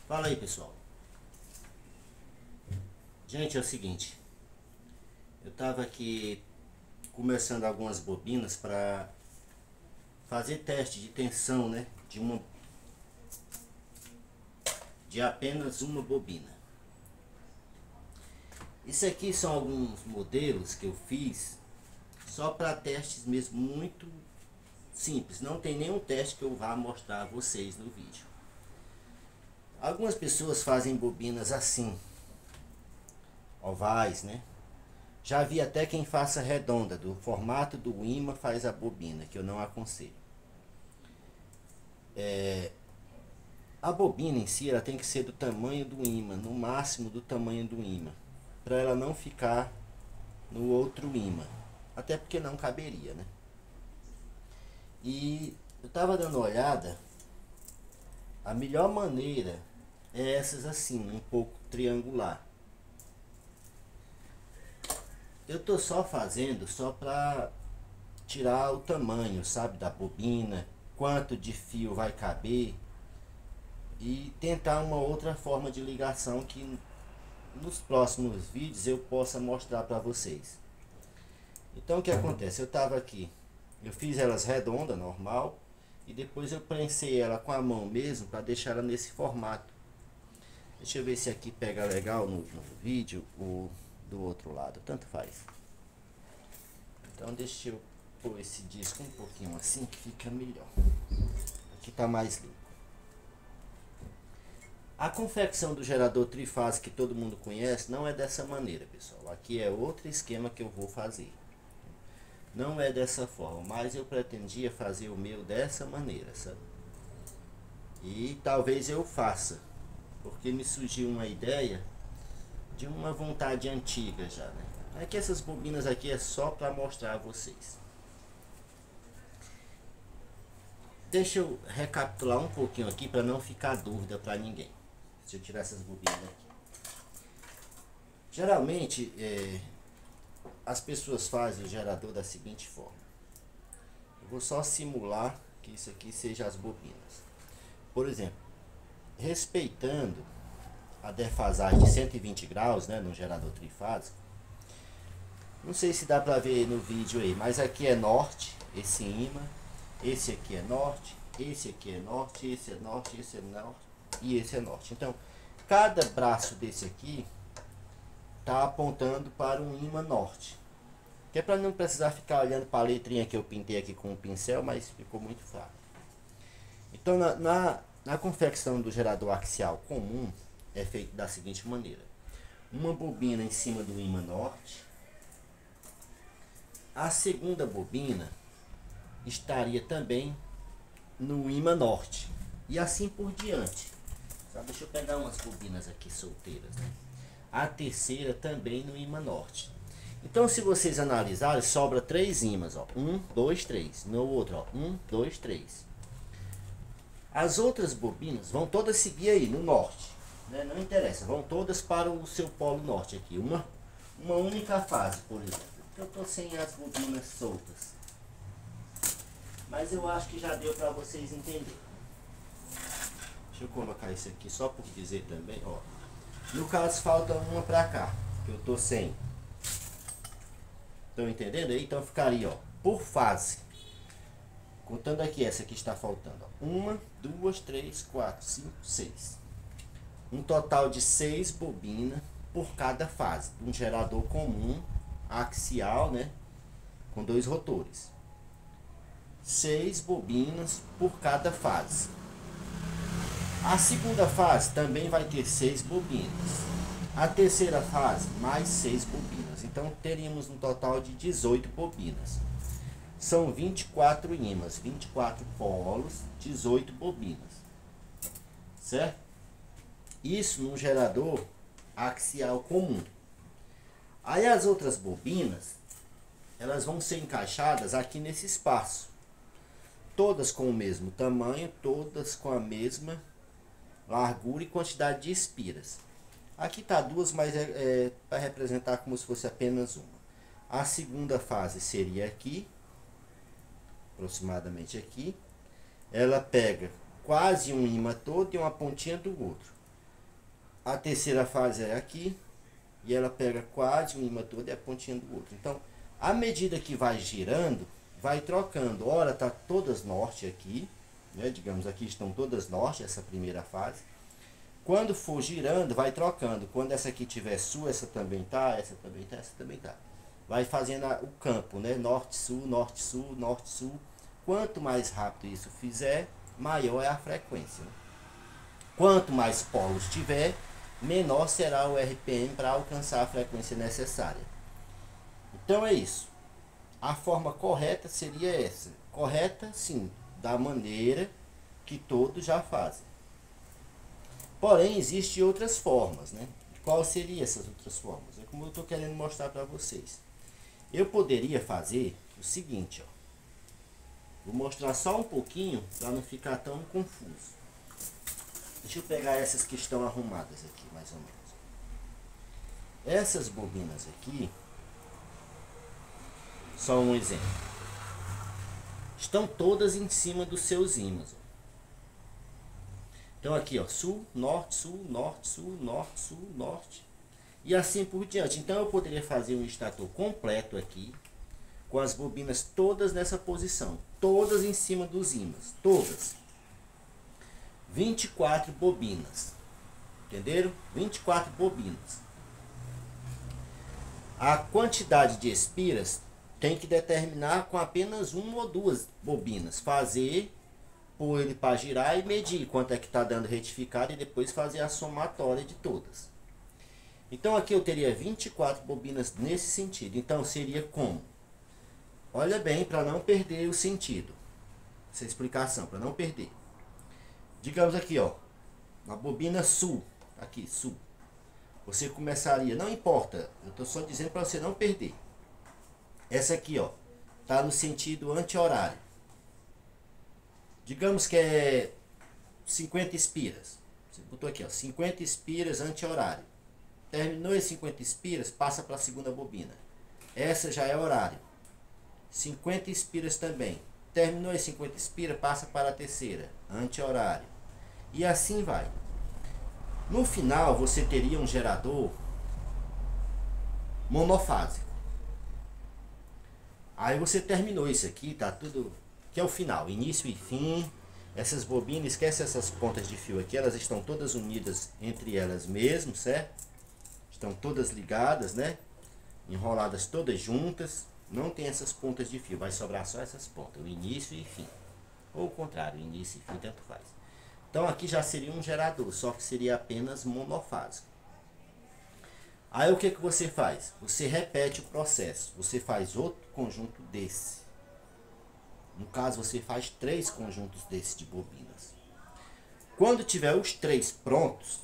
Fala aí, pessoal. Gente, é o seguinte, eu tava aqui começando algumas bobinas para fazer teste de tensão, né, de apenas uma bobina. Isso aqui são alguns modelos que eu fiz só para testes mesmo muito simples. Não tem nenhum teste que eu vá mostrar a vocês no vídeo. Algumas pessoas fazem bobinas assim, ovais, né? Já vi até quem faça redonda, do formato do ímã faz a bobina, que eu não aconselho. A bobina em si, ela tem que ser do tamanho do ímã, no máximo do tamanho do ímã, para ela não ficar no outro ímã, até porque não caberia, né? E eu tava dando uma olhada, a melhor maneira é essas assim, um pouco triangular. Eu tô só fazendo só para tirar o tamanho, sabe, da bobina, quanto de fio vai caber e tentar uma outra forma de ligação que nos próximos vídeos eu possa mostrar para vocês. Então o que acontece? Eu tava aqui, eu fiz elas redonda, normal, e depois eu prensei ela com a mão mesmo para deixar ela nesse formato. Deixa eu ver se aqui pega legal no vídeo ou do outro lado, tanto faz. Então deixa eu pôr esse disco um pouquinho assim que fica melhor. Aqui tá mais limpo. A confecção do gerador trifásico que todo mundo conhece não é dessa maneira, pessoal. Aqui é outro esquema que eu vou fazer. Não é dessa forma, mas eu pretendia fazer o meu dessa maneira, sabe? E talvez eu faça, porque me surgiu uma ideia de uma vontade antiga já, né? É que essas bobinas aqui é só para mostrar a vocês. Deixa eu recapitular um pouquinho aqui para não ficar dúvida para ninguém. Deixa eu tirar essas bobinas aqui. Geralmente, as pessoas fazem o gerador da seguinte forma. Eu vou só simular que isso aqui seja as bobinas. Por exemplo, respeitando a defasagem de 120 graus, né, no gerador trifásico. Não sei se dá para ver no vídeo aí, mas aqui é norte, esse ímã. Esse aqui é norte, esse aqui é norte, esse é norte, esse é norte e esse é norte. Então, cada braço desse aqui está apontando para um ímã norte. Que é para não precisar ficar olhando para a letrinha que eu pintei aqui com o pincel, mas ficou muito fraco. Então, na confecção do gerador axial comum, é feito da seguinte maneira. Uma bobina em cima do ímã norte. A segunda bobina estaria também no ímã norte. E assim por diante. Só deixa eu pegar umas bobinas aqui solteiras, né? A terceira também no ímã norte. Então, se vocês analisarem, sobra 3 ímãs, ó. 1, 2, 3. No outro, ó. 1, 2, 3. As outras bobinas vão todas seguir aí, no norte. Né? Não interessa, vão todas para o seu polo norte aqui. Uma única fase, por exemplo. Eu estou sem as bobinas soltas. Mas eu acho que já deu para vocês entenderem. Deixa eu colocar isso aqui só por dizer também, ó. No caso falta uma para cá, que eu tô sem. Estão entendendo aí? Então ficaria, ó, por fase. Contando aqui essa que está faltando, ó. 1, 2, 3, 4, 5, 6. Um total de 6 bobinas por cada fase. Um gerador comum, axial, né? Com 2 rotores. 6 bobinas por cada fase. A segunda fase também vai ter 6 bobinas. A terceira fase, mais 6 bobinas. Então teríamos um total de 18 bobinas. São 24 ímãs, 24 polos, 18 bobinas. Certo? Isso num gerador axial comum. Aí as outras bobinas, elas vão ser encaixadas aqui nesse espaço. Todas com o mesmo tamanho, todas com a mesma largura e quantidade de espiras. Aqui tá 2, mas é para representar como se fosse apenas uma. A segunda fase seria aqui, aproximadamente aqui. Ela pega quase um ímã todo e uma pontinha do outro. A terceira fase é aqui. E ela pega quase um imã todo e a pontinha do outro. Então, à medida que vai girando, vai trocando. Ora, tá todas norte aqui, né? Digamos, aqui estão todas norte, essa primeira fase. Quando for girando, vai trocando. Quando essa aqui tiver sul, essa também tá, essa também tá, essa também tá. Vai fazendo o campo, né? Norte, sul, norte, sul, norte, sul. Quanto mais rápido isso fizer, maior é a frequência, né? Quanto mais polos tiver, menor será o RPM para alcançar a frequência necessária. Então é isso. A forma correta seria essa. Correta, sim, da maneira que todos já fazem. Porém, existem outras formas, né? Qual seriam essas outras formas? É como eu estou querendo mostrar para vocês. Eu poderia fazer o seguinte, ó. Vou mostrar só um pouquinho para não ficar tão confuso. Deixa eu pegar essas que estão arrumadas aqui, mais ou menos. Essas bobinas aqui são um exemplo. Estão todas em cima dos seus ímãs. Então aqui, ó, sul, norte, sul, norte, sul, norte, sul, norte. E assim por diante. Então eu poderia fazer um estator completo aqui, com as bobinas todas nessa posição. Todas em cima dos ímãs. Todas. 24 bobinas. Entenderam? 24 bobinas. A quantidade de espiras tem que determinar com apenas uma ou duas bobinas. Fazer, pôr ele para girar e medir quanto é que está dando retificado e depois fazer a somatória de todas. Então aqui eu teria 24 bobinas nesse sentido. Então seria como? Olha bem para não perder o sentido. Essa explicação, para não perder. Digamos aqui, ó, na bobina sul, aqui, sul. Você começaria, não importa, eu estou só dizendo para você não perder. Essa aqui, ó, tá no sentido anti-horário. Digamos que é 50 espiras. Você botou aqui, ó, 50 espiras anti-horário. Terminou as 50 espiras, passa para a segunda bobina. Essa já é horário. 50 espiras também. Terminou as 50 espiras, passa para a terceira, anti-horário. E assim vai. No final, você teria um gerador monofásico. Aí você terminou isso aqui, tá tudo... Que é o final, início e fim. Essas bobinas, esquece essas pontas de fio aqui, elas estão todas unidas entre elas mesmo, certo? Estão todas ligadas, né? Enroladas todas juntas. Não tem essas pontas de fio, vai sobrar só essas pontas, o início e fim. Ou o contrário, início e fim, tanto faz. Então aqui já seria um gerador, só que seria apenas monofásico. Aí o que você faz? Você repete o processo. Você faz outro conjunto desse. No caso, você faz 3 conjuntos desse de bobinas. Quando tiver os 3 prontos,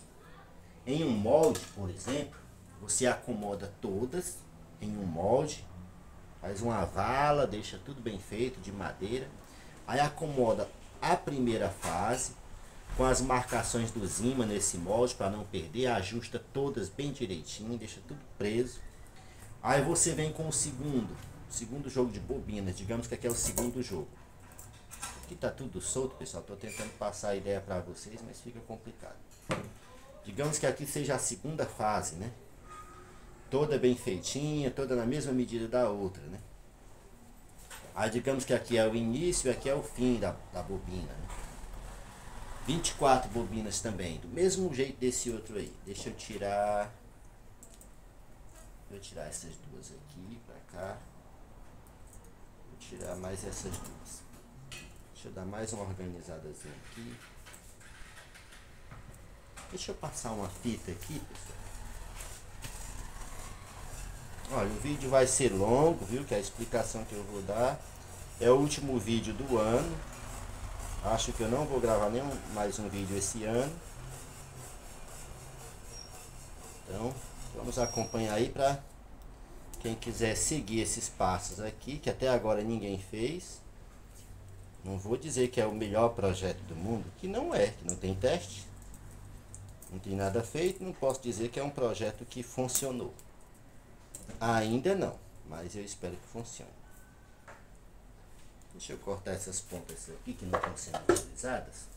em um molde, por exemplo, você acomoda todas em um molde, faz uma vala, deixa tudo bem feito, de madeira. Aí acomoda a primeira fase, com as marcações dos ímãs nesse molde para não perder, ajusta todas bem direitinho, deixa tudo preso. Aí você vem com o segundo jogo de bobinas, digamos que aqui é o segundo jogo. Aqui tá tudo solto, pessoal, tô tentando passar a ideia para vocês, mas fica complicado. Digamos que aqui seja a segunda fase, né? Toda bem feitinha, toda na mesma medida da outra, né? Aí digamos que aqui é o início e aqui é o fim da bobina, né? 24 bobinas também, do mesmo jeito desse outro aí. Deixa eu tirar... Vou tirar essas duas aqui pra cá. Vou tirar mais essas duas. Deixa eu dar mais uma organizadazinha aqui. Deixa eu passar uma fita aqui, pessoal. Olha, o vídeo vai ser longo, viu? Que a explicação que eu vou dar é o último vídeo do ano. Acho que eu não vou gravar mais um vídeo esse ano. Então, vamos acompanhar aí para quem quiser seguir esses passos aqui, que até agora ninguém fez. Não vou dizer que é o melhor projeto do mundo, que não é, que não tem teste. Não tem nada feito, não posso dizer que é um projeto que funcionou. Ainda não, mas eu espero que funcione. Deixa eu cortar essas pontas aqui que não estão sendo utilizadas.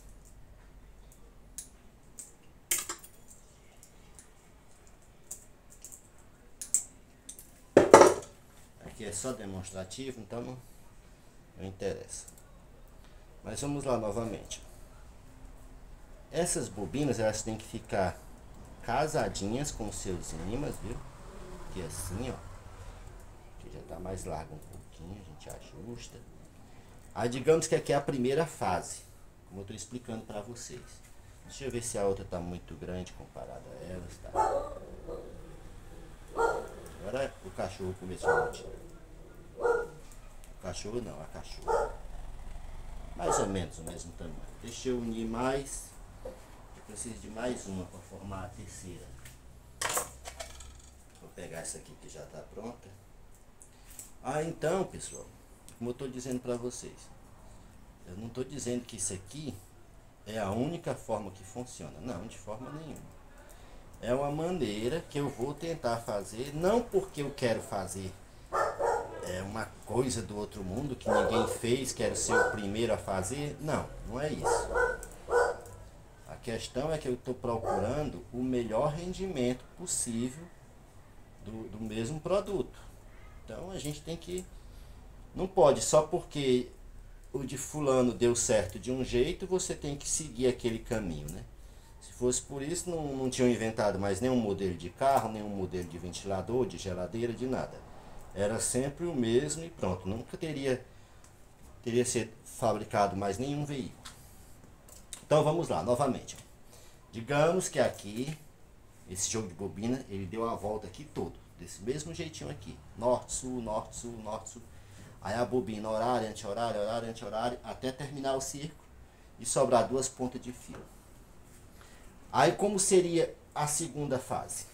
aqui é só demonstrativo, então não interessa. Mas vamos lá novamente. Essas bobinas, elas têm que ficar casadinhas com seus ímãs, viu? Aqui assim, ó. Aqui já tá mais largo um pouquinho, a gente ajusta. Aí digamos que aqui é a primeira fase, como eu tô explicando para vocês. Deixa eu ver se a outra tá muito grande comparada a elas, tá? Agora o cachorro começou a latir. O cachorro não, a cachorra. Mais ou menos o mesmo tamanho. Deixa eu unir mais. Eu preciso de mais uma para formar a terceira. Vou pegar essa aqui que já está pronta. Então, pessoal, como eu estou dizendo para vocês, eu não estou dizendo que isso aqui é a única forma que funciona. Não, de forma nenhuma. É uma maneira que eu vou tentar fazer, não porque eu quero fazer uma coisa do outro mundo que ninguém fez, quero ser o primeiro a fazer. Não, não é isso. A questão é que eu estou procurando o melhor rendimento possível do mesmo produto. Então a gente tem que... Não pode, só porque o de fulano deu certo de um jeito, você tem que seguir aquele caminho, né? Se fosse por isso, não tinham inventado mais nenhum modelo de carro, nenhum modelo de ventilador, de geladeira, de nada. Era sempre o mesmo e pronto. Nunca teria sido fabricado mais nenhum veículo. Então vamos lá, novamente. Digamos que aqui, esse jogo de bobina, ele deu a volta aqui todo. Desse mesmo jeitinho aqui. Norte, sul, norte, sul, norte, sul. Aí a bobina horário, anti-horário, horário, anti-horário, até terminar o círculo e sobrar duas pontas de fio. Aí como seria a segunda fase?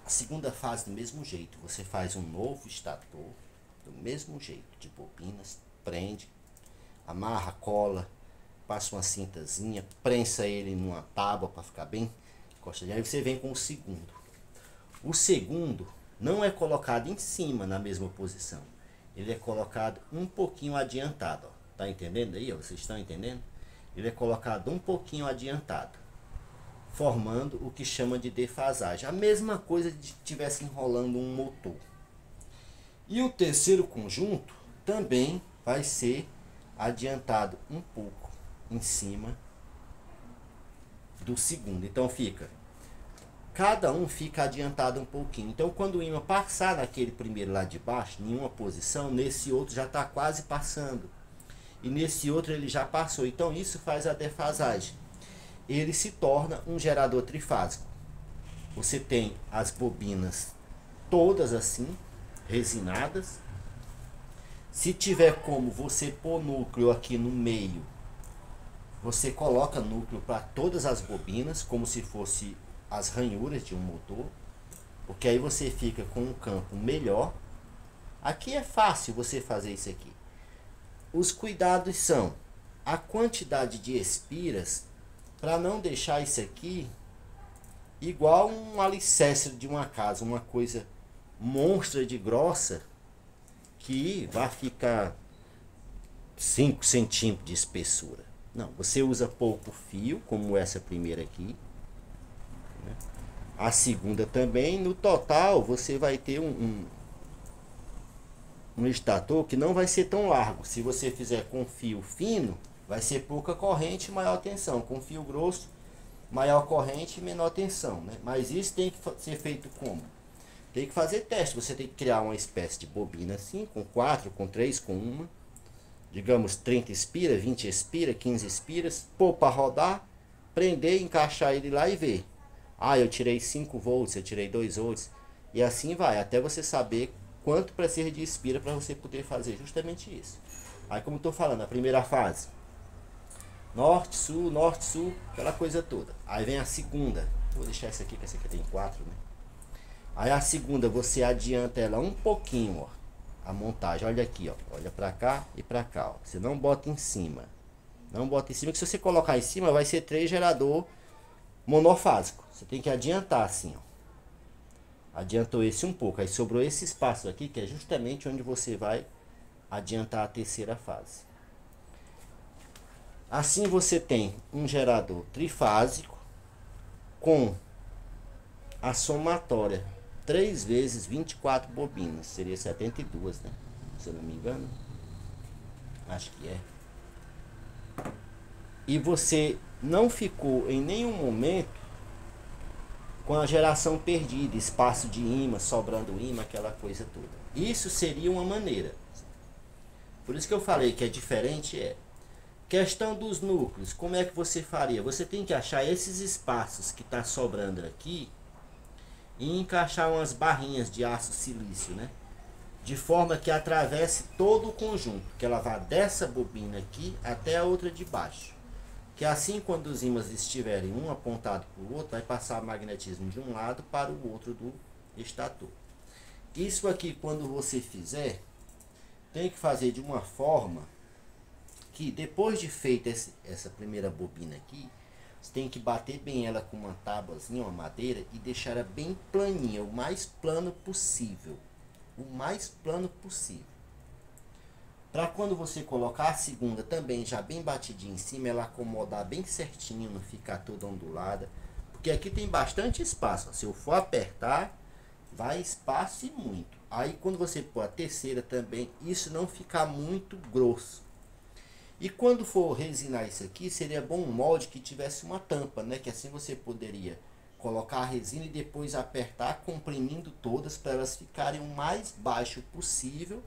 A segunda fase do mesmo jeito, você faz um novo estator, do mesmo jeito, de bobinas, prende, amarra, cola, passa uma cintazinha, prensa ele numa tábua para ficar bem encostadinho, aí você vem com o segundo. O segundo não é colocado em cima na mesma posição, ele é colocado um pouquinho adiantado, ó. Tá entendendo aí, ó? Vocês estão entendendo? Ele é colocado um pouquinho adiantado, formando o que chama de defasagem. A mesma coisa de estivesse enrolando um motor. E o terceiro conjunto também vai ser adiantado um pouco em cima do segundo. Então cada um fica adiantado um pouquinho. Então quando o ímã passar naquele primeiro lá de baixo, em uma posição, nesse outro já está quase passando. E nesse outro ele já passou. Então isso faz a defasagem. Ele se torna um gerador trifásico. Você tem as bobinas todas assim, resinadas. Se tiver como você pôr núcleo aqui no meio, você coloca núcleo para todas as bobinas, como se fosse as ranhuras de um motor, porque aí você fica com um campo melhor. Aqui é fácil você fazer isso aqui. Os cuidados são a quantidade de espiras, para não deixar isso aqui igual um alicerce de uma casa, uma coisa monstra de grossa, que vai ficar 5 centímetros de espessura. Não, você usa pouco fio, como essa primeira aqui, né? A segunda também. No total você vai ter um estator que não vai ser tão largo. Se você fizer com fio fino, vai ser pouca corrente e maior tensão. Com fio grosso, maior corrente e menor tensão, né? Mas isso tem que ser feito como? Tem que fazer teste. Você tem que criar uma espécie de bobina assim, com 4, com 3, com 1. Digamos 30 espiras, 20 espiras, 15 espiras. Pôr para rodar, prender, encaixar ele lá e ver. Eu tirei 5 volts, eu tirei 2 volts. E assim vai, até você saber quanto precisa de espira para você poder fazer justamente isso. Aí como eu estou falando, a primeira fase, norte, sul, aquela coisa toda. Aí vem a segunda, vou deixar essa aqui, que essa aqui tem 4, né? Aí a segunda, você adianta ela um pouquinho, ó, a montagem. Olha aqui, ó, olha para cá e para cá, ó. Você não bota em cima. Não bota em cima, que se você colocar em cima, vai ser 3 gerador monofásico. Você tem que adiantar assim, ó. Adiantou esse um pouco, aí sobrou esse espaço aqui, que é justamente onde você vai adiantar a terceira fase. Assim você tem um gerador trifásico com a somatória 3 vezes 24 bobinas. Seria 72, né? Se eu não me engano. Acho que é. E você não ficou em nenhum momento com a geração perdida, espaço de ímã, sobrando ímã, aquela coisa toda. Isso seria uma maneira. Por isso que eu falei que é diferente, questão dos núcleos, como é que você faria? Você tem que achar esses espaços que está sobrando aqui e encaixar umas barrinhas de aço silício, né? De forma que atravesse todo o conjunto, que ela vá dessa bobina aqui até a outra de baixo. Que assim, quando os ímãs estiverem um apontado para o outro, vai passar magnetismo de um lado para o outro do estator. Isso aqui, quando você fizer, tem que fazer de uma forma que, depois de feita essa primeira bobina aqui, você tem que bater bem ela com uma tábuazinha, uma madeira, e deixar ela bem planinha, o mais plano possível. O mais plano possível. Para quando você colocar a segunda também já bem batidinha em cima, ela acomodar bem certinho, não ficar toda ondulada. Porque aqui tem bastante espaço. Se eu for apertar, vai espaço e muito. Aí quando você pôr a terceira também, isso não ficar muito grosso. E quando for resinar isso aqui, seria bom um molde que tivesse uma tampa, né? Que assim você poderia colocar a resina e depois apertar, comprimindo todas para elas ficarem o mais baixo possível,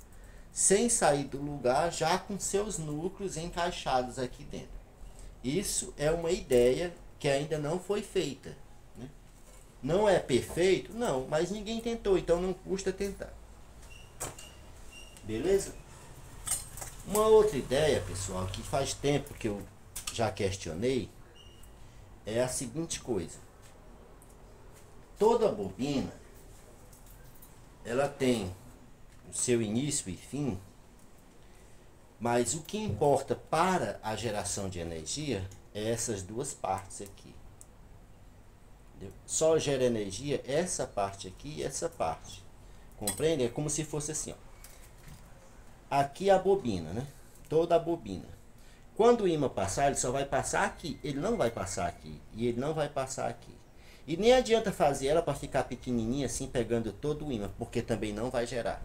sem sair do lugar, já com seus núcleos encaixados aqui dentro. Isso é uma ideia que ainda não foi feita, né? Não é perfeito? Não, mas ninguém tentou, então não custa tentar. Beleza? Uma outra ideia, pessoal, que faz tempo que eu já questionei, é a seguinte coisa. Toda bobina, ela tem o seu início e fim, mas o que importa para a geração de energia é essas duas partes aqui. Entendeu? Só gera energia essa parte aqui e essa parte. Compreende? É como se fosse assim, ó. Aqui a bobina, né? Toda a bobina. Quando o ímã passar, ele só vai passar aqui. Ele não vai passar aqui. E ele não vai passar aqui. E nem adianta fazer ela para ficar pequenininha assim, pegando todo o ímã, porque também não vai gerar.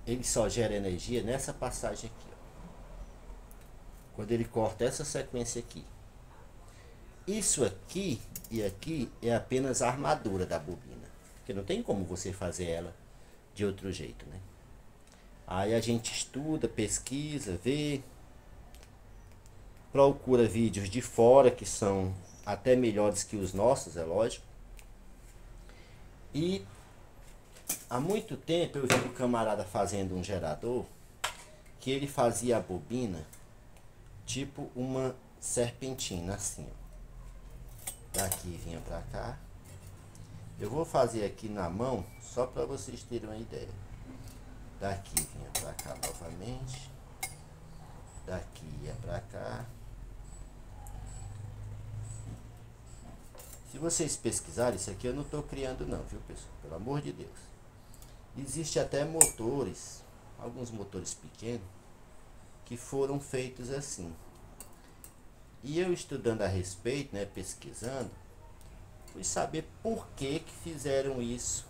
Ele só gera energia nessa passagem aqui, ó. Quando ele corta essa sequência aqui. Isso aqui e aqui é apenas a armadura da bobina. Porque não tem como você fazer ela de outro jeito, né? Aí a gente estuda, pesquisa, vê, procura vídeos de fora que são até melhores que os nossos, é lógico. E há muito tempo eu vi um camarada fazendo um gerador que ele fazia a bobina tipo uma serpentina, assim, ó. Daqui vinha pra cá. Eu vou fazer aqui na mão só para vocês terem uma ideia. Daqui vinha pra cá novamente. Daqui ia pra cá. Se vocês pesquisarem, isso aqui eu não estou criando não, viu, pessoal? Pelo amor de Deus. Existe até motores, alguns motores pequenos, que foram feitos assim. E eu estudando a respeito, né, pesquisando, fui saber por que que fizeram isso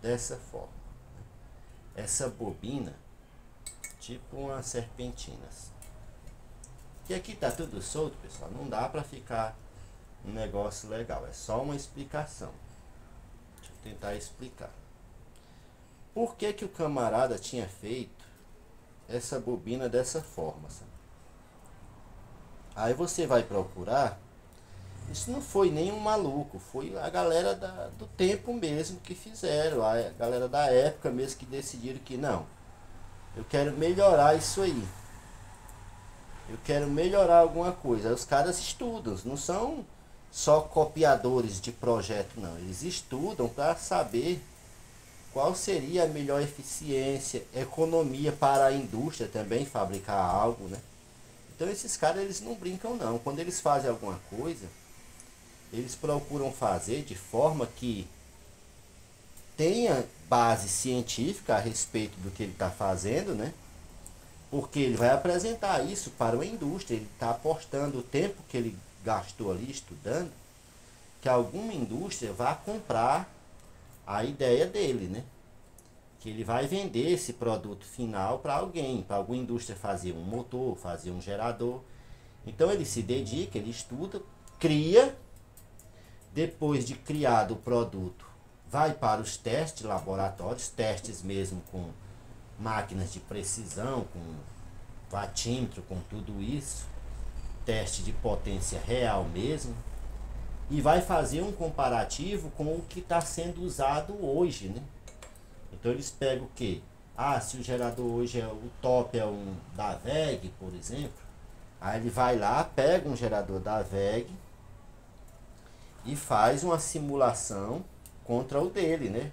dessa forma. Essa bobina, tipo uma serpentina. E aqui tá tudo solto, pessoal, não dá para ficar um negócio legal, é só uma explicação. Deixa eu tentar explicar. Por que que o camarada tinha feito essa bobina dessa forma, sabe? Aí você vai procurar, isso não foi nenhum maluco, foi a galera do tempo mesmo que fizeram, a galera da época mesmo que decidiram que não, eu quero melhorar isso aí. Eu quero melhorar alguma coisa. Aí os caras estudam, não são só copiadores de projeto, não. Eles estudam para saber qual seria a melhor eficiência, economia para a indústria também, fabricar algo, né? Então esses caras, eles não brincam não. Quando eles fazem alguma coisa, eles procuram fazer de forma que tenha base científica a respeito do que ele está fazendo, né? Porque ele vai apresentar isso para uma indústria, ele está apostando o tempo que ele gastou ali estudando, que alguma indústria vá comprar a ideia dele, né? Que ele vai vender esse produto final para alguém, para alguma indústria fazer um motor, fazer um gerador. Então ele se dedica, ele estuda, cria, depois de criado o produto, vai para os testes laboratórios, testes mesmo com máquinas de precisão, com watímetro, com tudo isso, teste de potência real mesmo, e vai fazer um comparativo com o que está sendo usado hoje, né? Então eles pegam o que? Ah, se o gerador hoje é o top, é um da WEG, por exemplo, aí ele vai lá, pega um gerador da WEG e faz uma simulação contra o dele, né?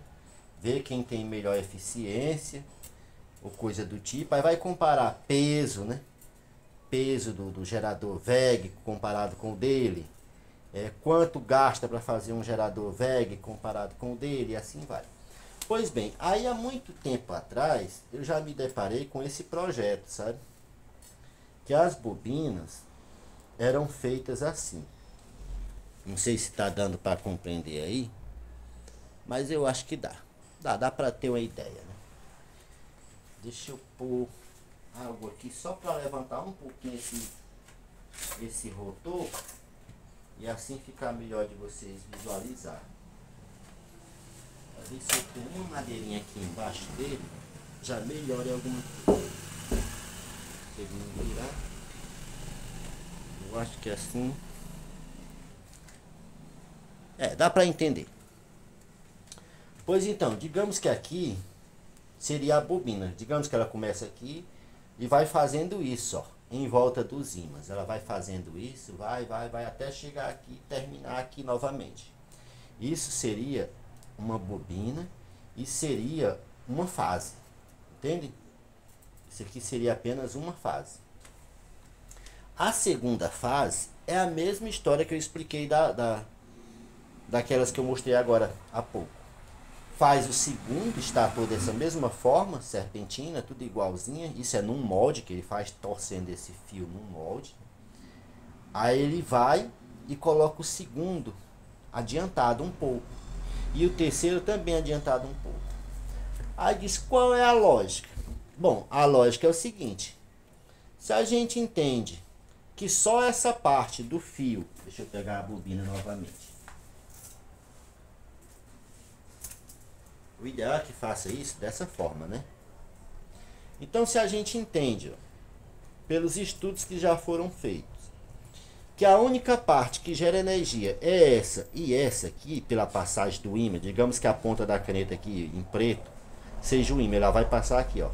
Vê quem tem melhor eficiência ou coisa do tipo. Aí vai comparar peso, né? Peso do gerador WEG comparado com o dele. Quanto gasta para fazer um gerador WEG comparado com o dele, e assim vai. Pois bem, aí há muito tempo atrás eu já me deparei com esse projeto, sabe? Que as bobinas eram feitas assim. Não sei se está dando para compreender aí, mas eu acho que dá. Dá para ter uma ideia, né? Deixa eu pôr algo aqui só para levantar um pouquinho esse rotor e assim ficar melhor de vocês visualizar. Para ver se eu tenho uma madeirinha aqui embaixo dele, já melhora alguma coisa. Se ele não virar, eu acho que assim dá para entender. Pois então, digamos que aqui seria a bobina. Digamos que ela começa aqui e vai fazendo isso, ó, em volta dos ímãs. Ela vai fazendo isso, vai até chegar aqui e terminar aqui novamente. Isso seria uma bobina e seria uma fase. Entende? Isso aqui seria apenas uma fase. A segunda fase é a mesma história que eu expliquei daquelas que eu mostrei agora há pouco. Faz o segundo estator dessa mesma forma, serpentina, tudo igualzinha. Isso é num molde que ele faz, torcendo esse fio num molde. Aí ele vai e coloca o segundo adiantado um pouco. E o terceiro também adiantado um pouco. Aí diz, qual é a lógica? Bom, a lógica é o seguinte. Se a gente entende que só essa parte do fio... Deixa eu pegar a bobina novamente. O ideal é que faça isso dessa forma, né? Então, se a gente entende, ó, pelos estudos que já foram feitos, que a única parte que gera energia é essa e essa aqui, pela passagem do ímã, digamos que a ponta da caneta aqui em preto seja o ímã, ela vai passar aqui, ó.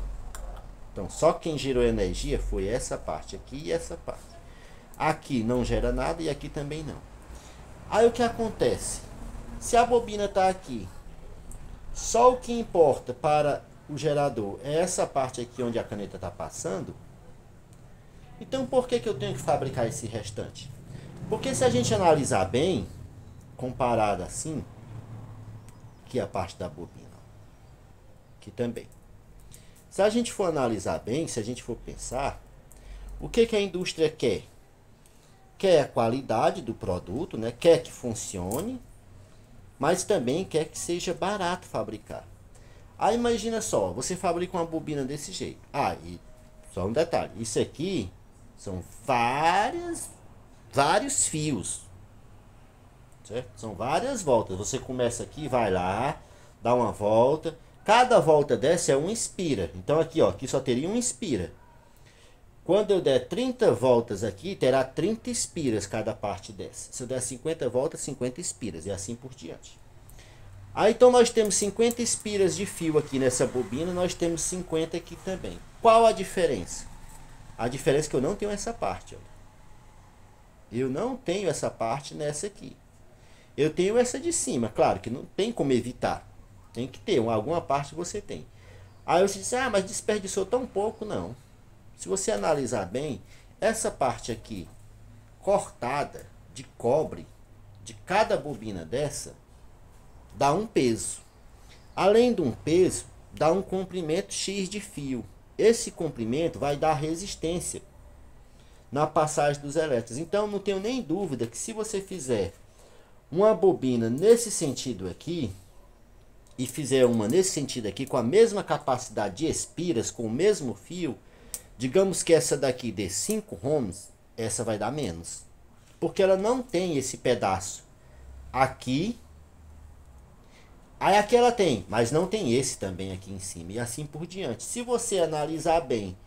Então, só quem gerou energia foi essa parte aqui e essa parte. Aqui não gera nada e aqui também não. Aí o que acontece? Se a bobina está aqui, só o que importa para o gerador é essa parte aqui onde a caneta está passando. Então por que eu tenho que fabricar esse restante? Porque se a gente analisar bem, comparado assim, aqui a parte da bobina, aqui também. Se a gente for analisar bem, se a gente for pensar, o que a indústria quer? Quer a qualidade do produto, né? Quer que funcione, mas também quer que seja barato fabricar. Aí imagina só, você fabrica uma bobina desse jeito. Ah, e só um detalhe, isso aqui são vários fios, certo? São várias voltas. Você começa aqui, vai lá, dá uma volta. Cada volta dessa é um inspira. Então aqui, ó, aqui só teria um inspira. Quando eu der 30 voltas aqui, terá 30 espiras cada parte dessa. Se eu der 50 voltas, 50 espiras e assim por diante. Aí então nós temos 50 espiras de fio aqui nessa bobina, nós temos 50 aqui também. Qual a diferença? A diferença é que eu não tenho essa parte, ó. Eu não tenho essa parte nessa aqui. Eu tenho essa de cima, claro que não tem como evitar. Tem que ter, alguma parte você tem. Aí você diz, ah, mas desperdiçou tão pouco, não. Se você analisar bem, essa parte aqui, cortada de cobre, de cada bobina dessa, dá um peso. Além de um peso, dá um comprimento X de fio. Esse comprimento vai dar resistência na passagem dos elétrons. Então, não tenho nem dúvida que se você fizer uma bobina nesse sentido aqui, e fizer uma nesse sentido aqui, com a mesma capacidade de espiras, com o mesmo fio, digamos que essa daqui dê 5 ohms, essa vai dar menos. Porque ela não tem esse pedaço aqui. Aí aqui ela tem, mas não tem esse também aqui em cima. E assim por diante. Se você analisar bem,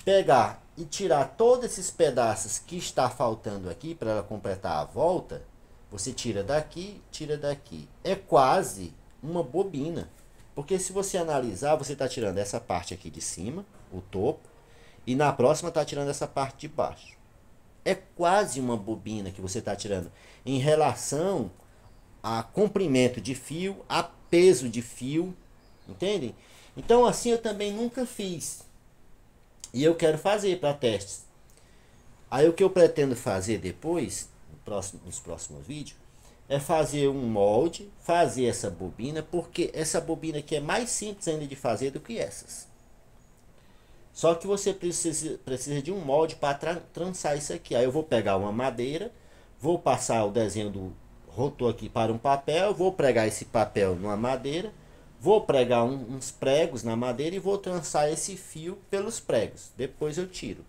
pegar e tirar todos esses pedaços que está faltando aqui para ela completar a volta, você tira daqui, tira daqui. É quase uma bobina. Porque se você analisar, você está tirando essa parte aqui de cima, o topo, e na próxima está tirando essa parte de baixo. É quase uma bobina que você está tirando em relação a comprimento de fio, a peso de fio, entendem? Então assim eu também nunca fiz. E eu quero fazer para testes. Aí o que eu pretendo fazer depois, nos próximos vídeos, é fazer um molde, fazer essa bobina, porque essa bobina aqui é mais simples ainda de fazer do que essas. Só que você precisa de um molde para trançar isso aqui. Aí eu vou pegar uma madeira, vou passar o desenho do rotor aqui para um papel, vou pregar esse papel numa madeira, vou pregar uns pregos na madeira e vou trançar esse fio pelos pregos. Depois eu tiro.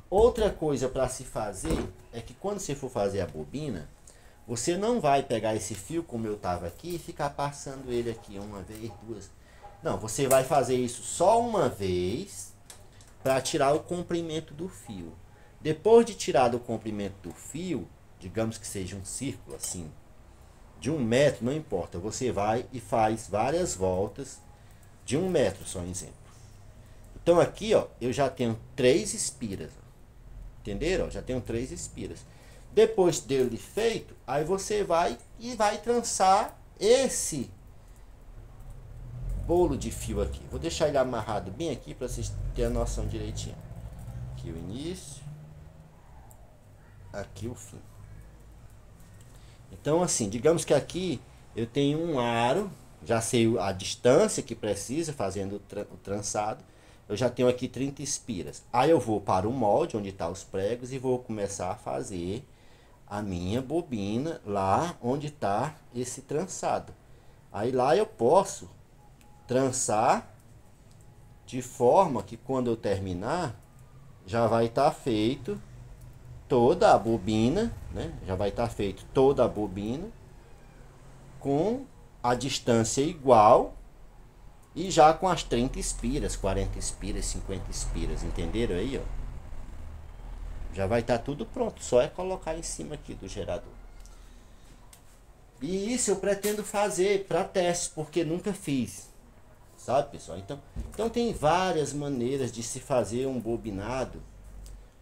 Outra coisa para se fazer é que quando você for fazer a bobina, você não vai pegar esse fio como eu estava aqui e ficar passando ele aqui uma vez, duas. Não, você vai fazer isso só uma vez para tirar o comprimento do fio. Depois de tirar o comprimento do fio, digamos que seja um círculo assim, de 1 metro, não importa, você vai e faz várias voltas de 1 metro, só um exemplo. Então aqui, ó, eu já tenho 3 espiras, entenderam? Já tenho 3 espiras. Depois dele feito, aí você vai e vai trançar esse bolo de fio aqui. Vou deixar ele amarrado bem aqui para vocês terem a noção direitinho. Aqui o início, aqui o fim. Então assim, digamos que aqui eu tenho um aro, já sei a distância que precisa fazendo o trançado. Eu já tenho aqui 30 espiras. Aí eu vou para o molde onde estão os pregos e vou começar a fazer a minha bobina lá onde está esse trançado. Aí lá eu posso trançar de forma que quando eu terminar já vai estar feito toda a bobina, né? Já vai estar feito toda a bobina com a distância igual e já com as 30 espiras, 40 espiras, 50 espiras, entenderam aí, ó? Já vai estar tudo pronto, só é colocar em cima aqui do gerador. E isso eu pretendo fazer para teste, porque nunca fiz. Sabe, pessoal? Então tem várias maneiras de se fazer um bobinado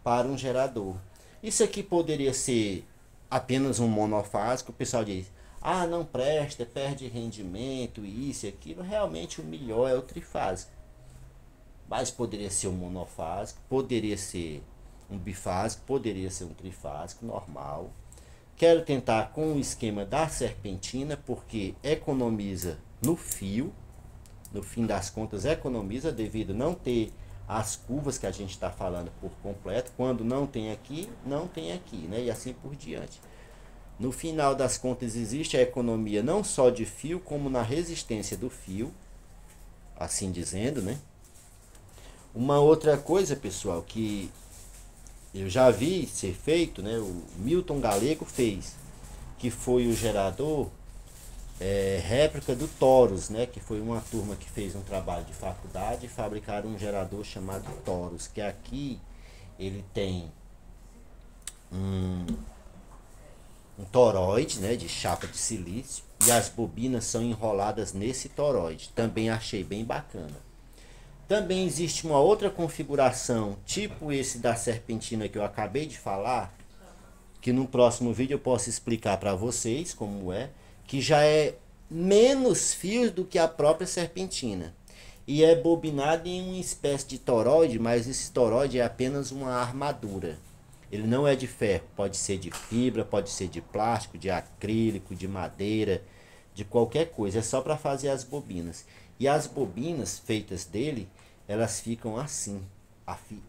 para um gerador. Isso aqui poderia ser apenas um monofásico. O pessoal diz, ah, não presta, perde rendimento, isso e aquilo. Realmente o melhor é o trifásico. Mas poderia ser um monofásico, poderia ser um bifásico, poderia ser um trifásico normal. Quero tentar com o esquema da serpentina, porque economiza no fio. No fim das contas economiza devido a não ter as curvas que a gente está falando por completo. Quando não tem aqui, não tem aqui, né? E assim por diante. No final das contas existe a economia não só de fio, como na resistência do fio, assim dizendo, né? Uma outra coisa, pessoal, que eu já vi ser feito, né? O Milton Galego fez, que foi o gerador réplica do Taurus, né? Que foi uma turma que fez um trabalho de faculdade e fabricaram um gerador chamado Taurus, que aqui ele tem um toroide, né? De chapa de silício, e as bobinas são enroladas nesse toroide. Também achei bem bacana. Também existe uma outra configuração, tipo esse da serpentina que eu acabei de falar, que no próximo vídeo eu posso explicar para vocês como é, que já é menos fios do que a própria serpentina. E é bobinado em uma espécie de toroide, mas esse toroide é apenas uma armadura. Ele não é de ferro, pode ser de fibra, pode ser de plástico, de acrílico, de madeira, de qualquer coisa. É só para fazer as bobinas. E as bobinas feitas dele, elas ficam assim.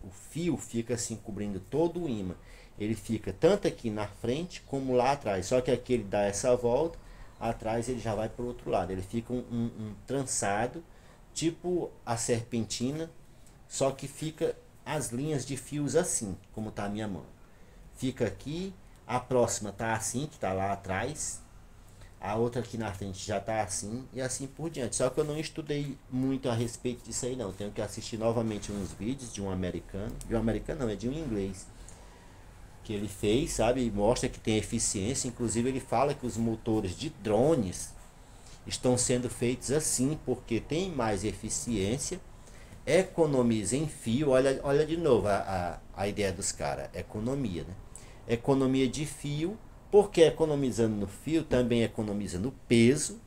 O fio fica assim cobrindo todo o ímã. Ele fica tanto aqui na frente como lá atrás. Só que aqui ele dá essa volta. atrás ele já vai para o outro lado. Ele fica um trançado, tipo a serpentina, só que fica as linhas de fios assim, como tá a minha mão. Fica aqui, a próxima tá assim, que tá lá atrás, a outra aqui na frente já tá assim, e assim por diante. Só que eu não estudei muito a respeito disso aí não. Tenho que assistir novamente uns vídeos de um americano não, é de um inglês, que ele fez, sabe, e mostra que tem eficiência. Inclusive ele fala que os motores de drones estão sendo feitos assim, porque tem mais eficiência, economiza em fio. Olha de novo a ideia dos caras, economia, né? Economia de fio, porque economizando no fio também economiza no peso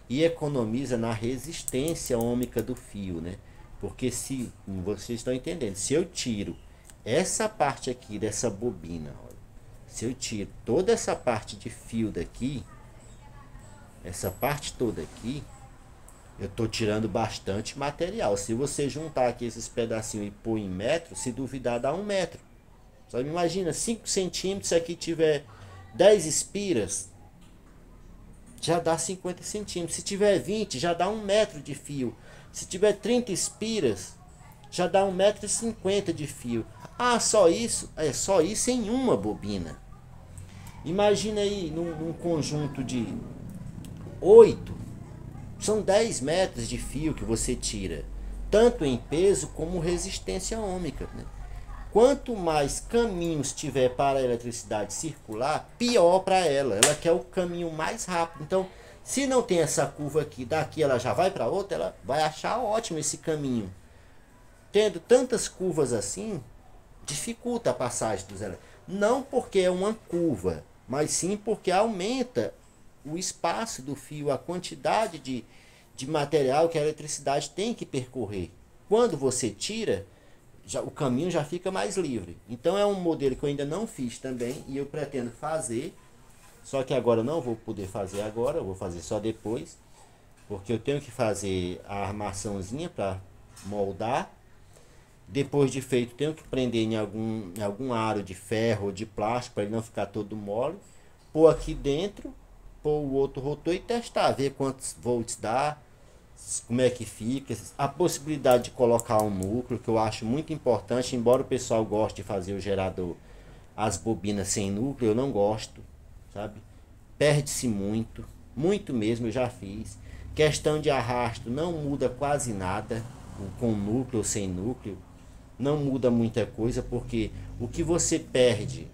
e economiza na resistência ômica do fio, né? Porque se vocês estão entendendo, se eu tiro essa parte aqui dessa bobina, olha, se eu tiro toda essa parte de fio daqui, essa parte toda aqui, eu estou tirando bastante material. Se você juntar aqui esses pedacinhos e pôr em metro, se duvidar dá 1 metro. Só imagina, 5 centímetros, se aqui tiver 10 espiras, já dá 50 centímetros. Se tiver 20, já dá 1 metro de fio. Se tiver 30 espiras, já dá 1,50 m de fio. Ah, só isso? É só isso em uma bobina. Imagina aí num conjunto de 8, são 10 metros de fio que você tira, tanto em peso como resistência ômica, né? Quanto mais caminhos tiver para a eletricidade circular, pior para ela. Ela quer o caminho mais rápido. Então, se não tem essa curva aqui, daqui ela já vai para outra, ela vai achar ótimo esse caminho. Tendo tantas curvas assim, dificulta a passagem dos elétrons. Não porque é uma curva, mas sim porque aumenta o espaço do fio, a quantidade de material que a eletricidade tem que percorrer. Quando você tira, o caminho já fica mais livre. Então é um modelo que eu ainda não fiz também e eu pretendo fazer, só que agora eu não vou poder fazer agora, eu vou fazer só depois, porque eu tenho que fazer a armaçãozinha para moldar. Depois de feito, tenho que prender em algum aro de ferro ou de plástico para ele não ficar todo mole, pôr aqui dentro, pôr o outro rotor e testar, ver quantos volts dá, como é que fica, a possibilidade de colocar um núcleo, que eu acho muito importante. Embora o pessoal goste de fazer o gerador, as bobinas sem núcleo, eu não gosto, sabe? Perde-se muito, muito mesmo, eu já fiz. Questão de arrasto, não muda quase nada, com núcleo ou sem núcleo, não muda muita coisa, porque o que você perde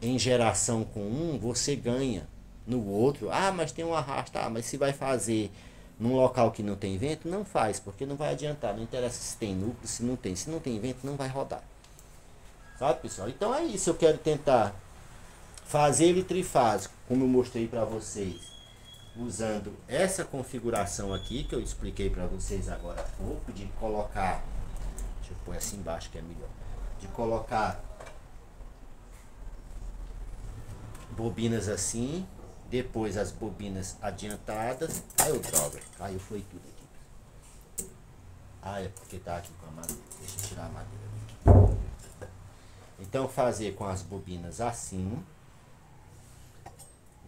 em geração com um, você ganha no outro. Ah, mas tem um arrasto. Ah, mas se vai fazer num local que não tem vento, não faz, porque não vai adiantar. Não interessa se tem núcleo, se não tem. Se não tem vento, não vai rodar. Sabe, pessoal? Então é isso. Eu quero tentar fazer ele trifásico, como eu mostrei para vocês, usando essa configuração aqui, que eu expliquei para vocês agora há pouco, de colocar... Deixa eu pôr assim embaixo que é melhor. De colocar bobinas assim, depois as bobinas adiantadas. Ai, ô droga, caiu, foi tudo aqui. Ah, é porque tá aqui com a madeira. Deixa eu tirar a madeira aqui. Então fazer com as bobinas assim,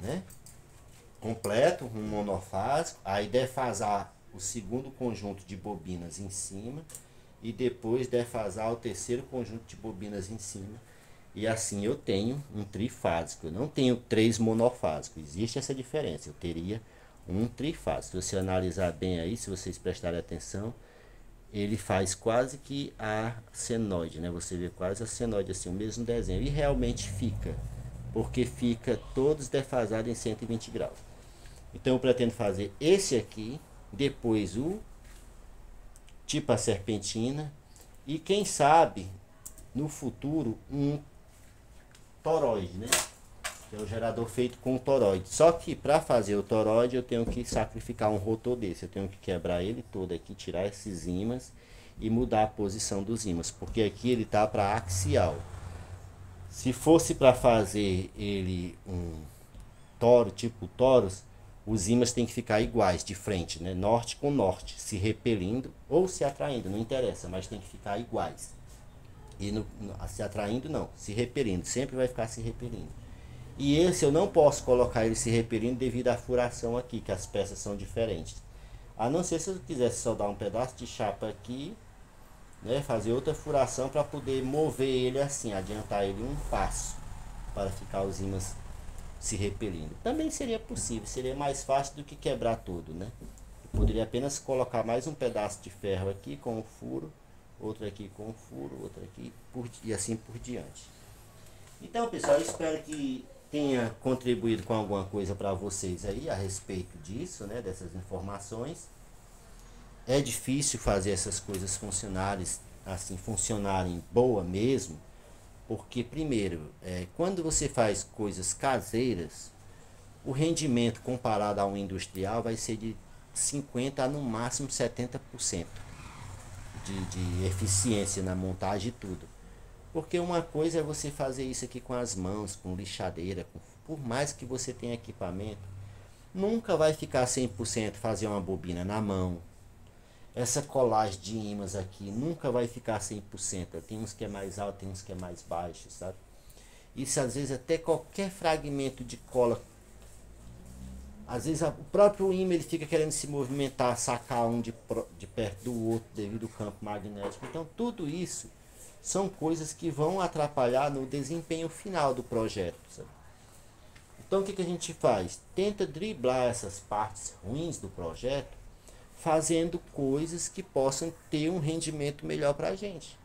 né? Completo, um monofásico. Aí defasar o segundo conjunto de bobinas em cima e depois defasar o terceiro conjunto de bobinas em cima. E assim eu tenho um trifásico. Eu não tenho 3 monofásicos. Existe essa diferença. Eu teria um trifásico. Se você analisar bem aí, se vocês prestarem atenção, ele faz quase que a senoide, né? Você vê quase a senoide assim, o mesmo desenho. E realmente fica, porque fica todos defasados em 120 graus. Então eu pretendo fazer esse aqui, depois o tipo a serpentina, e quem sabe no futuro um toroide, né? Que é o gerador feito com toroide. Só que para fazer o toroide eu tenho que sacrificar um rotor desse. Eu tenho que quebrar ele todo aqui, tirar esses ímãs e mudar a posição dos ímãs, porque aqui ele tá para axial. Se fosse para fazer ele um toro, tipo Taurus, os ímãs tem que ficar iguais de frente, né? Norte com norte, se repelindo ou se atraindo, não interessa, mas tem que ficar iguais. E se atraindo não, se repelindo, sempre vai ficar se repelindo. E esse eu não posso colocar ele se repelindo devido à furação aqui, que as peças são diferentes. A não ser se eu quisesse soldar um pedaço de chapa aqui, né, fazer outra furação para poder mover ele assim, adiantar ele um passo, para ficar os ímãs se repelindo. Também seria possível, seria mais fácil do que quebrar tudo, né? Eu poderia apenas colocar mais um pedaço de ferro aqui com o furo, outro aqui com o furo, outro aqui e assim por diante. Então, pessoal, eu espero que tenha contribuído com alguma coisa para vocês aí a respeito disso, né, dessas informações. É difícil fazer essas coisas funcionarem boa mesmo, porque primeiro, quando você faz coisas caseiras, o rendimento comparado a um industrial vai ser de 50% a no máximo 70% de eficiência na montagem e tudo. Porque uma coisa é você fazer isso aqui com as mãos, com lixadeira, por mais que você tenha equipamento, nunca vai ficar 100% fazer uma bobina na mão. Essa colagem de ímãs aqui nunca vai ficar 100%. Tem uns que é mais alto, tem uns que é mais baixo, sabe? Isso às vezes até qualquer fragmento de cola, às vezes o próprio ímã ele fica querendo se movimentar, sacar um de perto do outro devido ao campo magnético. Então tudo isso são coisas que vão atrapalhar no desempenho final do projeto, sabe? Então o que a gente faz? Tenta driblar essas partes ruins do projeto, fazendo coisas que possam ter um rendimento melhor para a gente.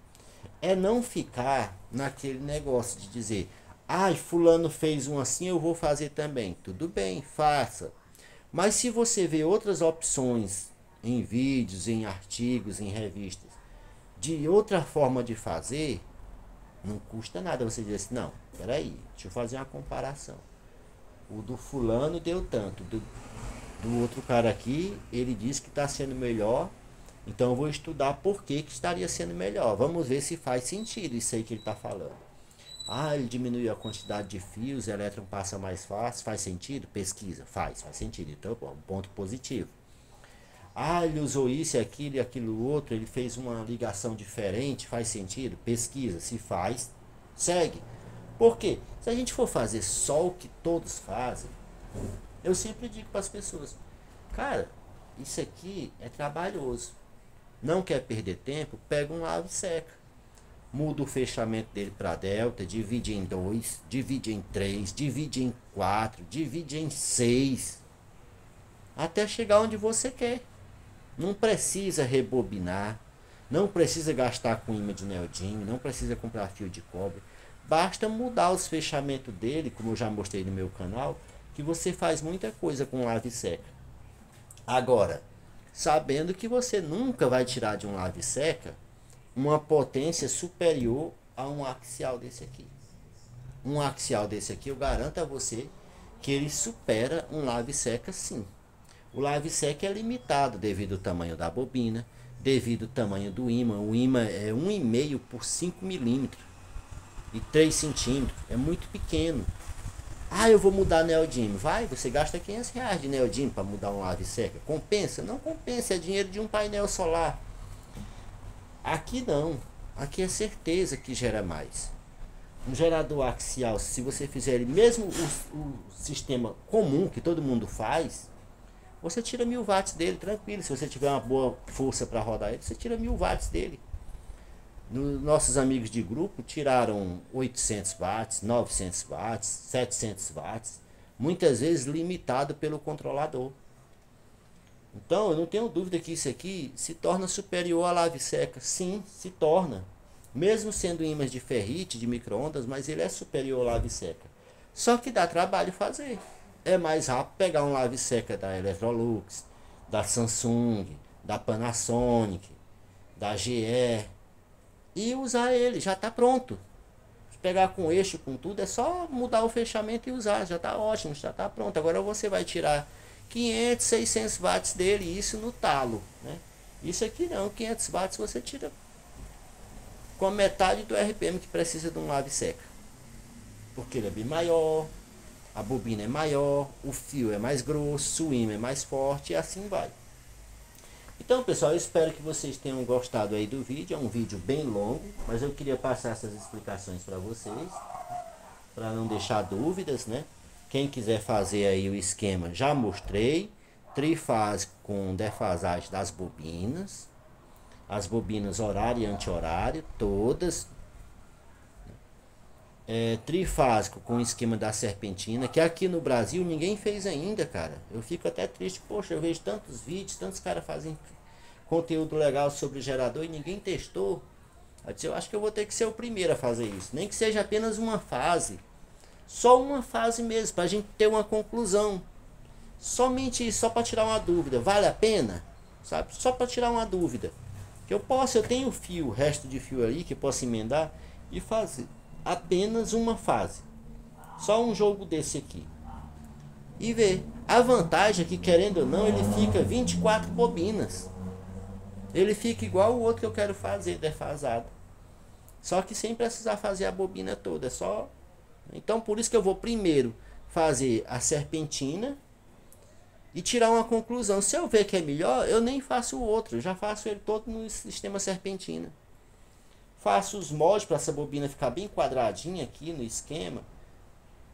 É não ficar naquele negócio de dizer, fulano fez um assim, eu vou fazer também. Tudo bem, faça. Mas se você vê outras opções em vídeos, em artigos, em revistas, de outra forma de fazer, não custa nada você dizer assim, não, peraí, deixa eu fazer uma comparação. O do fulano deu tanto, do outro cara aqui, ele disse que está sendo melhor, então eu vou estudar por que estaria sendo melhor. Vamos ver se faz sentido isso aí que ele está falando. Ele diminuiu a quantidade de fios, o elétron passa mais fácil, faz sentido? Pesquisa, faz sentido, então um ponto positivo. Ele usou isso, aquilo e aquilo outro, ele fez uma ligação diferente, faz sentido? Pesquisa, se faz, segue. Por quê? Se a gente for fazer só o que todos fazem, eu sempre digo para as pessoas, cara, isso aqui é trabalhoso. Não quer perder tempo? Pega um lave e seca. Muda o fechamento dele para delta, divide em 2, divide em 3, divide em 4, divide em 6, até chegar onde você quer. Não precisa rebobinar, não precisa gastar com imã de neodímio, não precisa comprar fio de cobre. Basta mudar os fechamentos dele, como eu já mostrei no meu canal, que você faz muita coisa com lave seca. Agora, sabendo que você nunca vai tirar de um lave seca uma potência superior a um axial desse aqui. Um axial desse aqui, eu garanto a você que ele supera um lave seca sim. O lave seca é limitado devido ao tamanho da bobina, devido ao tamanho do ímã. O ímã é 1,5 por 5 milímetros e 3 centímetros. É muito pequeno. Eu vou mudar neodímio. Vai, você gasta R$500 de neodímio para mudar um lave seca. Compensa? Não compensa, é dinheiro de um painel solar. Aqui não. Aqui é certeza que gera mais. Um gerador axial, se você fizer ele mesmo o sistema comum que todo mundo faz, você tira 1000 watts dele tranquilo. Se você tiver uma boa força para rodar ele, você tira 1000 watts dele. Nossos amigos de grupo tiraram 800 watts, 900 watts, 700 watts, muitas vezes limitado pelo controlador. Então eu não tenho dúvida que isso aqui se torna superior à lave seca. Sim, se torna. Mesmo sendo ímãs de ferrite, de micro-ondas, mas ele é superior à lave seca. Só que dá trabalho fazer. É mais rápido pegar um lave seca da Electrolux, da Samsung, da Panasonic, da GE e usar ele, já está pronto. Se pegar com eixo, com tudo, é só mudar o fechamento e usar, já está ótimo, já está pronto. Agora você vai tirar 500, 600 watts dele, isso no talo, né? Isso aqui não, 500 watts você tira com a metade do RPM que precisa de um lave seca. Porque ele é bem maior, a bobina é maior, o fio é mais grosso, o ímã é mais forte e assim vai. Então pessoal, eu espero que vocês tenham gostado aí do vídeo. É um vídeo bem longo, mas eu queria passar essas explicações para para não deixar dúvidas, né? Quem quiser fazer aí o esquema, já mostrei. Trifásico com defasagem das bobinas. As bobinas horário e anti-horário, todas. Trifásico com o esquema da serpentina, que aqui no Brasil ninguém fez ainda, cara. Eu fico até triste, poxa, eu vejo tantos vídeos, tantos caras fazem conteúdo legal sobre gerador e ninguém testou. Eu acho que eu vou ter que ser o primeiro a fazer isso, nem que seja apenas uma fase. Só uma fase mesmo, pra gente ter uma conclusão. Somente isso, só para tirar uma dúvida. Vale a pena? Sabe? Só para tirar uma dúvida. Que eu tenho fio, o resto de fio ali que eu posso emendar e fazer apenas uma fase. Só um jogo desse aqui. E ver. A vantagem é que, querendo ou não, ele fica 24 bobinas. Ele fica igual o outro que eu quero fazer, defasado. Só que sem precisar fazer a bobina toda. É só. Então por isso que eu vou primeiro fazer a serpentina e tirar uma conclusão. Se eu ver que é melhor, eu nem faço o outro. Eu já faço ele todo no sistema serpentina. Faço os moldes para essa bobina ficar bem quadradinha aqui no esquema.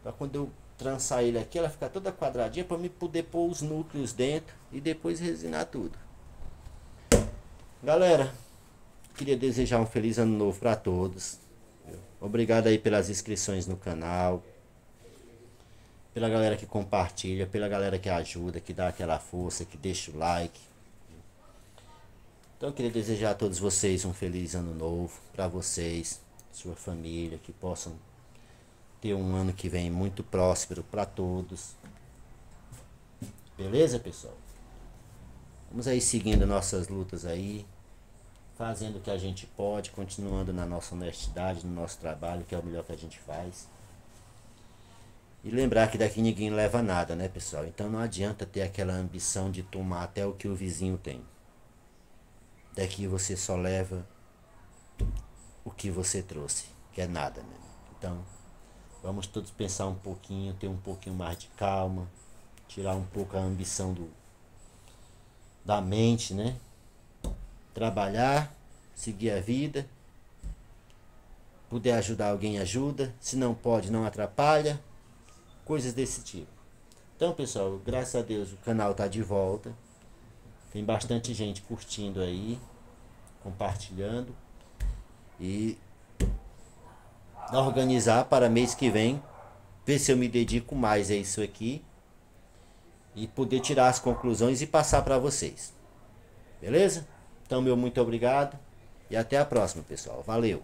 Para quando eu trançar ele aqui, ela ficar toda quadradinha. Para me poder pôr os núcleos dentro e depois resinar tudo. Galera, queria desejar um feliz ano novo para todos. Obrigado aí pelas inscrições no canal. Pela galera que compartilha, pela galera que ajuda, que dá aquela força, que deixa o like. Então eu queria desejar a todos vocês um feliz ano novo, para vocês, sua família, que possam ter um ano que vem muito próspero para todos. Beleza, pessoal? Vamos aí seguindo nossas lutas aí, fazendo o que a gente pode, continuando na nossa honestidade, no nosso trabalho, que é o melhor que a gente faz. E lembrar que daqui ninguém leva nada, né, pessoal? Então não adianta ter aquela ambição de tomar até o que o vizinho tem. Daqui você só leva o que você trouxe, que é nada mesmo. Então, vamos todos pensar um pouquinho, ter um pouquinho mais de calma, tirar um pouco a ambição da mente, né? Trabalhar, seguir a vida. Puder ajudar alguém, ajuda. Se não pode, não atrapalha. Coisas desse tipo. Então, pessoal, graças a Deus o canal tá de volta. Tem bastante gente curtindo aí, compartilhando. E organizar para mês que vem, ver se eu me dedico mais a isso aqui e poder tirar as conclusões e passar para vocês. Beleza? Então, meu muito obrigado e até a próxima, pessoal. Valeu!